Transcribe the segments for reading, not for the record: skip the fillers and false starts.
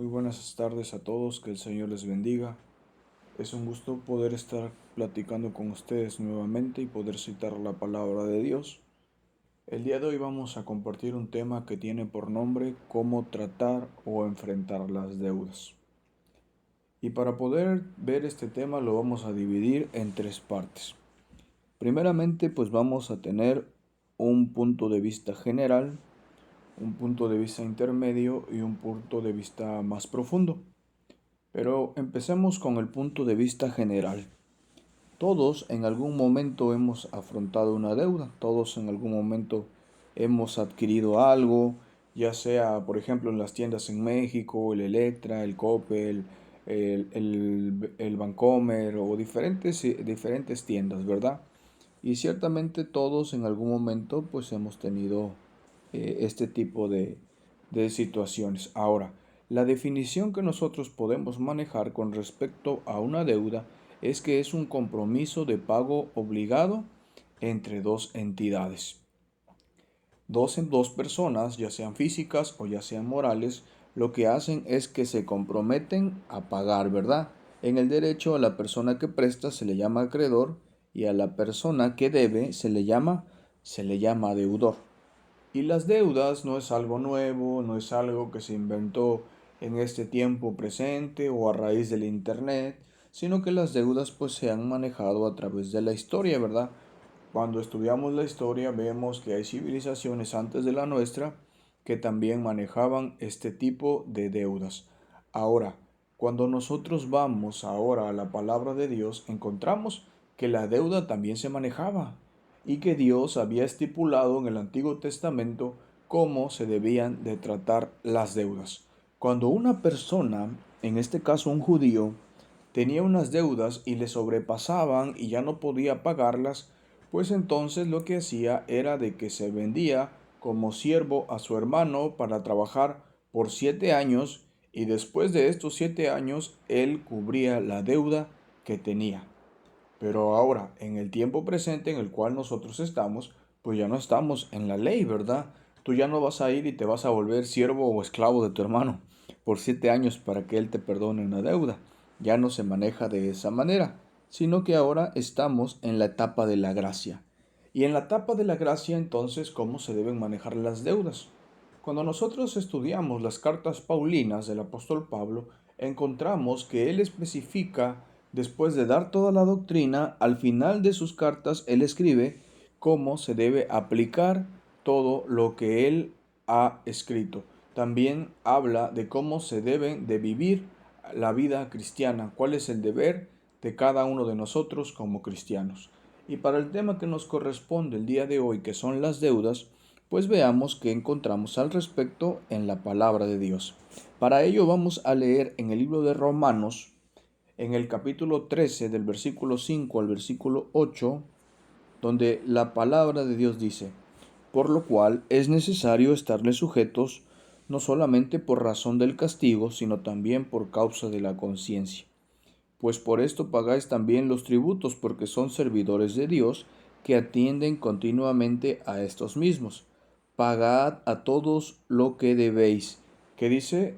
Muy buenas tardes a todos, que el Señor les bendiga. Es un gusto poder estar platicando con ustedes nuevamente y poder citar la palabra de Dios. El día de hoy vamos a compartir un tema que tiene por nombre cómo tratar o enfrentar las deudas. Y para poder ver este tema lo vamos a dividir en tres partes. Primeramente, pues vamos a tener un punto de vista general, un punto de vista intermedio y un punto de vista más profundo. Pero empecemos con el punto de vista general. Todos en algún momento hemos afrontado una deuda, todos en algún momento hemos adquirido algo, ya sea, por ejemplo, en las tiendas en México, el Electra, el Coppel, el Bancomer o diferentes tiendas, ¿verdad? Y ciertamente todos en algún momento pues hemos tenido este tipo de situaciones. Ahora, la definición que nosotros podemos manejar con respecto a una deuda es que es un compromiso de pago obligado entre dos entidades. Dos personas, ya sean físicas o ya sean morales, lo que hacen es que se comprometen a pagar, ¿verdad? En el derecho, a la persona que presta se le llama acreedor y a la persona que debe se le llama deudor. Y las deudas no es algo nuevo, no es algo que se inventó en este tiempo presente o a raíz del internet, sino que las deudas pues se han manejado a través de la historia, ¿verdad? Cuando estudiamos la historia vemos que hay civilizaciones antes de la nuestra que también manejaban este tipo de deudas. Ahora, cuando nosotros vamos ahora a la palabra de Dios, encontramos que la deuda también se manejaba y que Dios había estipulado en el Antiguo Testamento cómo se debían de tratar las deudas. Cuando una persona, en este caso un judío, tenía unas deudas y le sobrepasaban y ya no podía pagarlas, pues entonces lo que hacía era de que se vendía como siervo a su hermano para trabajar por 7 años y después de estos 7 años él cubría la deuda que tenía. Pero ahora, en el tiempo presente en el cual nosotros estamos, pues ya no estamos en la ley, ¿verdad? Tú ya no vas a ir y te vas a volver siervo o esclavo de tu hermano por 7 años para que él te perdone una deuda. Ya no se maneja de esa manera, sino que ahora estamos en la etapa de la gracia. Y en la etapa de la gracia, entonces, ¿cómo se deben manejar las deudas? Cuando nosotros estudiamos las cartas paulinas del apóstol Pablo, encontramos que él especifica, después de dar toda la doctrina, al final de sus cartas, él escribe cómo se debe aplicar todo lo que él ha escrito. También habla de cómo se deben de vivir la vida cristiana, cuál es el deber de cada uno de nosotros como cristianos. Y para el tema que nos corresponde el día de hoy, que son las deudas, pues veamos qué encontramos al respecto en la palabra de Dios. Para ello vamos a leer en el libro de Romanos, en el capítulo 13, del versículo 5 al versículo 8, donde la palabra de Dios dice: por lo cual es necesario estarles sujetos, no solamente por razón del castigo, sino también por causa de la conciencia. Pues por esto pagáis también los tributos, porque son servidores de Dios, que atienden continuamente a estos mismos. Pagad a todos lo que debéis. ¿Qué dice?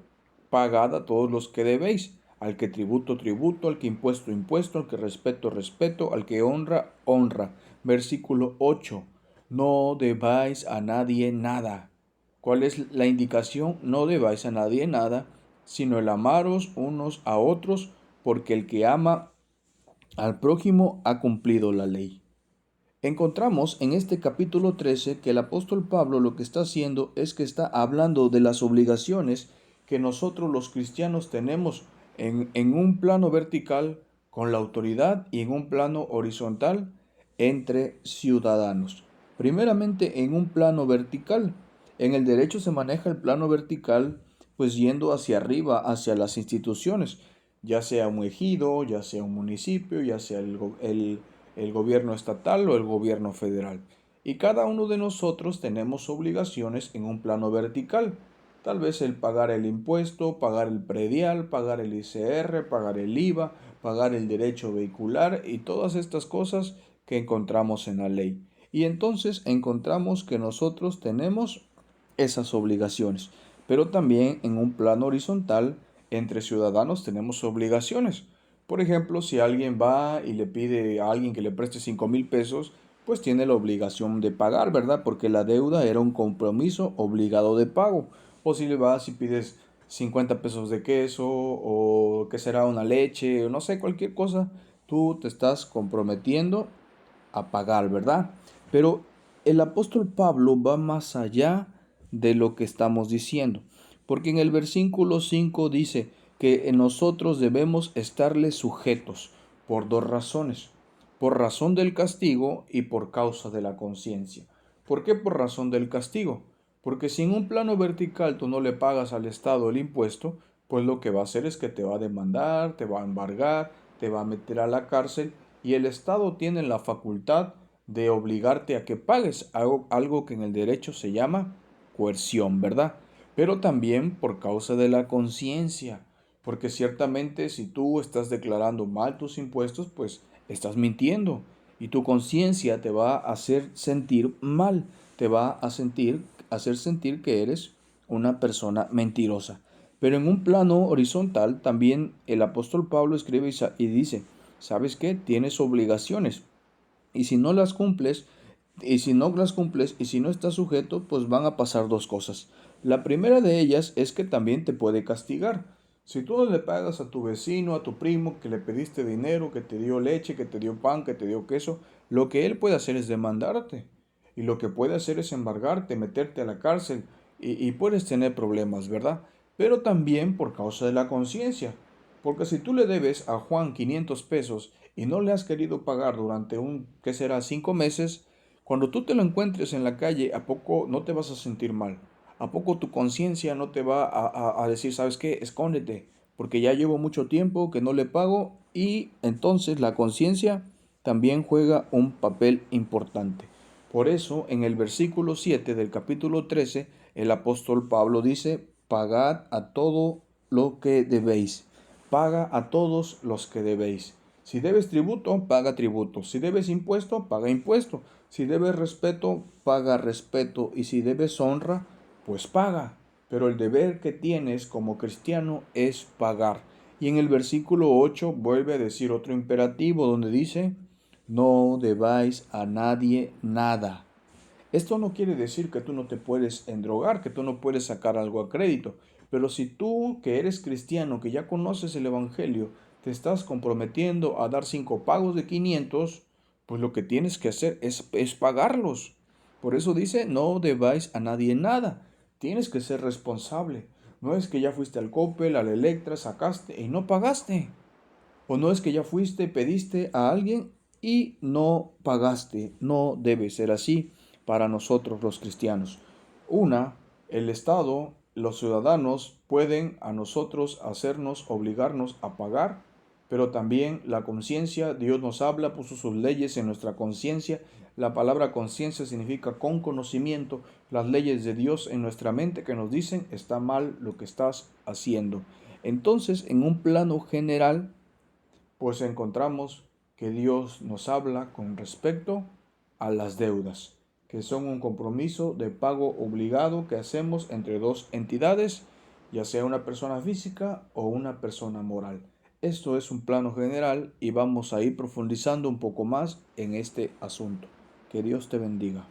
Pagad a todos los que debéis. Al que tributo, tributo, al que impuesto, impuesto, al que respeto, respeto, al que honra, honra. Versículo 8. No debáis a nadie nada. ¿Cuál es la indicación? No debáis a nadie nada, sino el amaros unos a otros, porque el que ama al prójimo ha cumplido la ley. Encontramos en este capítulo 13 que el apóstol Pablo lo que está haciendo es que está hablando de las obligaciones que nosotros los cristianos tenemos en un plano vertical con la autoridad y en un plano horizontal entre ciudadanos. Primeramente en un plano vertical. En el derecho se maneja el plano vertical pues yendo hacia arriba, hacia las instituciones, ya sea un ejido, ya sea un municipio, ya sea el gobierno estatal o el gobierno federal. Y cada uno de nosotros tenemos obligaciones en un plano vertical. Tal vez el pagar el impuesto, pagar el predial, pagar el ICR, pagar el IVA, pagar el derecho vehicular y todas estas cosas que encontramos en la ley. Y entonces encontramos que nosotros tenemos esas obligaciones. Pero también en un plano horizontal entre ciudadanos tenemos obligaciones. Por ejemplo, si alguien va y le pide a alguien que le preste 5,000 pesos, pues tiene la obligación de pagar, ¿verdad? Porque la deuda era un compromiso obligado de pago. O si le vas y pides 50 pesos de queso o que será una leche o no sé, cualquier cosa, tú te estás comprometiendo a pagar, ¿verdad? Pero el apóstol Pablo va más allá de lo que estamos diciendo, porque en el versículo 5 dice que en nosotros debemos estarle sujetos por dos razones, por razón del castigo y por causa de la conciencia. ¿Por qué por razón del castigo? Porque si en un plano vertical tú no le pagas al Estado el impuesto, pues lo que va a hacer es que te va a demandar, te va a embargar, te va a meter a la cárcel y el Estado tiene la facultad de obligarte a que pagues algo que en el derecho se llama coerción, ¿verdad? Pero también por causa de la conciencia, porque ciertamente si tú estás declarando mal tus impuestos, pues estás mintiendo y tu conciencia te va a hacer sentir mal, te va hacer sentir que eres una persona mentirosa. Pero en un plano horizontal también el apóstol Pablo escribe y dice, ¿sabes qué? Tienes obligaciones y si no las cumples, y si no estás sujeto, pues van a pasar dos cosas. La primera de ellas es que también te puede castigar. Si tú no le pagas a tu vecino, a tu primo, que le pediste dinero, que te dio leche, que te dio pan, que te dio queso, lo que él puede hacer es demandarte. Y lo que puede hacer es embargarte, meterte a la cárcel y puedes tener problemas, ¿verdad? Pero también por causa de la conciencia. Porque si tú le debes a Juan 500 pesos y no le has querido pagar durante ¿qué será? 5 meses, cuando tú te lo encuentres en la calle, ¿a poco no te vas a sentir mal? ¿A poco tu conciencia no te va a decir, ¿sabes qué? Escóndete, porque ya llevo mucho tiempo que no le pago y entonces la conciencia también juega un papel importante. Por eso, en el versículo 7 del capítulo 13, el apóstol Pablo dice, pagad a todo lo que debéis. Paga a todos los que debéis. Si debes tributo, paga tributo. Si debes impuesto, paga impuesto. Si debes respeto, paga respeto. Y si debes honra, pues paga. Pero el deber que tienes como cristiano es pagar. Y en el versículo 8 vuelve a decir otro imperativo donde dice, no debáis a nadie nada. Esto no quiere decir que tú no te puedes endrogar, que tú no puedes sacar algo a crédito, pero si tú que eres cristiano, que ya conoces el Evangelio, te estás comprometiendo a dar 5 pagos de 500, pues lo que tienes que hacer es pagarlos. Por eso dice, no debáis a nadie nada, tienes que ser responsable. No es que ya fuiste al Coppel, al Electra, sacaste y no pagaste. O no es que ya fuiste, pediste a alguien y no pagaste. No debe ser así para nosotros los cristianos. Una, el Estado, los ciudadanos pueden a nosotros hacernos, obligarnos a pagar, pero también la conciencia, Dios nos habla, puso sus leyes en nuestra conciencia. La palabra conciencia significa con conocimiento, las leyes de Dios en nuestra mente que nos dicen está mal lo que estás haciendo. Entonces, en un plano general, pues encontramos que Dios nos habla con respecto a las deudas, que son un compromiso de pago obligado que hacemos entre dos entidades, ya sea una persona física o una persona moral. Esto es un plano general y vamos a ir profundizando un poco más en este asunto. Que Dios te bendiga.